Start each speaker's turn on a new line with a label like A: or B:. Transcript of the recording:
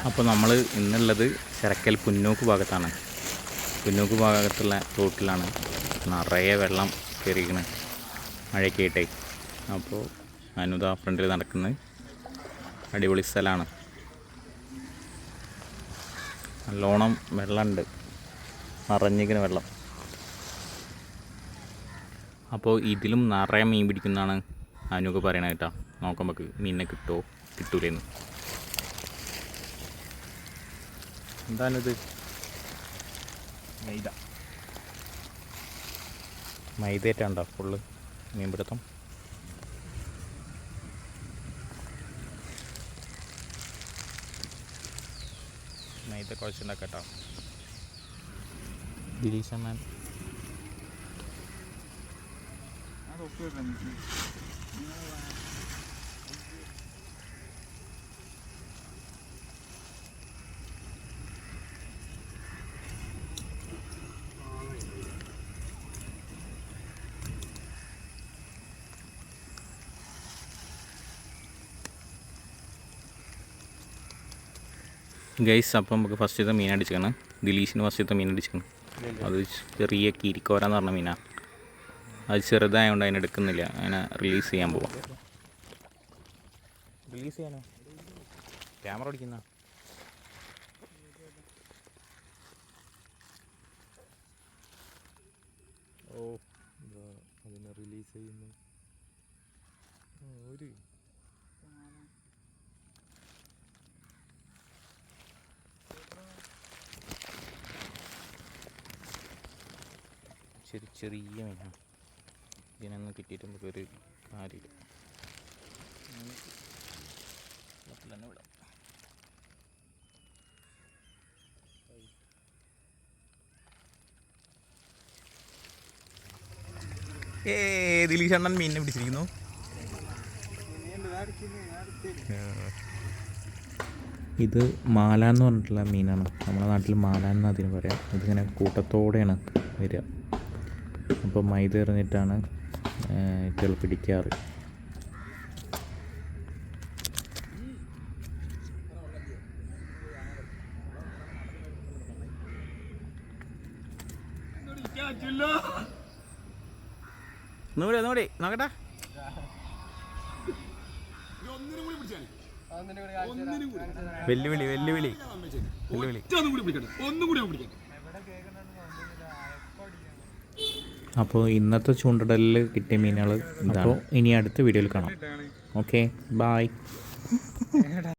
A: അപ്പോൾ നമ്മൾ ഇന്നുള്ളത് ചിറക്കൽ പുന്നോക്ക് ഭാഗത്താണ്. പുന്നോക്ക് ഭാഗത്തുള്ള റോട്ടിലാണ് നിറയെ വെള്ളം കയറിയിരിക്കുന്നത് മഴയൊക്കെ ആയിട്ടേ. അപ്പോൾ അനുദ ഫ്രണ്ടിൽ നടക്കുന്നത് അടിപൊളി സ്ഥലമാണ്. നല്ലോണം വെള്ളമുണ്ട്, നിറഞ്ഞിരിക്കുന്ന വെള്ളം. അപ്പോൾ ഇതിലും നിറയെ മീൻ പിടിക്കുന്നതാണ് അനുക്ക് പറയണത് കേട്ടോ. നോക്കുമ്പോൾ മീനിനെ കിട്ടുമോ കിട്ടൂലെന്ന്. എന്താണിത്? മൈദേറ്റാണ്ടോ ഫുള്ള് മീൻപിടുത്തം. മൈദ കുഴച്ചുണ്ടാക്കട്ടോ. ദിലീഷമാൻ ഗൈസ്. അപ്പം നമുക്ക് ഫസ്റ്റത്തെ മീൻ അടിച്ചിരിക്കണം. ദിലീഷിന് ഫസ്റ്റത്തെ മീൻ അടിച്ചിരിക്കണം. അത് ചെറിയ കിരിക്കോരാന്ന് പറഞ്ഞ മീനാണ്. അത് ചെറുതായതുകൊണ്ട് അതിനെ എടുക്കുന്നില്ല. അതിനെ റിലീസ് ചെയ്യാൻ പോവാം. റിലീസ് ചെയ്യാനോ? ക്യാമറ ഓടിക്കുന്ന ഓ അതിനെ റിലീസ് ചെയ്യുന്നു. ഒരു ചെറിയ മീനാണ്. ഇതിനൊന്നും കിട്ടിയിട്ട് നമുക്കൊരു കാര്യമില്ല. തന്നെ വിടാം. ദിലീഷ് അണ്ണൻ മീനിനെ പിടിച്ചിരിക്കുന്നു. ഇത് മാല എന്ന് പറഞ്ഞിട്ടുള്ള മീനാണ്. നമ്മുടെ നാട്ടിൽ മാല എന്ന് അതിന് പറയാം. ഇതിങ്ങനെ കൂട്ടത്തോടെയാണ് വരിക. അപ്പോൾ മൈദ എറിഞ്ഞിട്ടാണ് ഇറ്റകൾ പിടിക്കാറ്. നോക്കട്ടെ. വെല്ലുവിളി വെല്ലുവിളി വെല്ലുവിളി. അപ്പോൾ ഇന്നത്തെ ചൂണ്ടടലിൽ കിട്ടിയ മീനുകൾ ഇതാണ്. ഇനി അടുത്ത വീഡിയോയിൽ കാണാം. Okay, bye.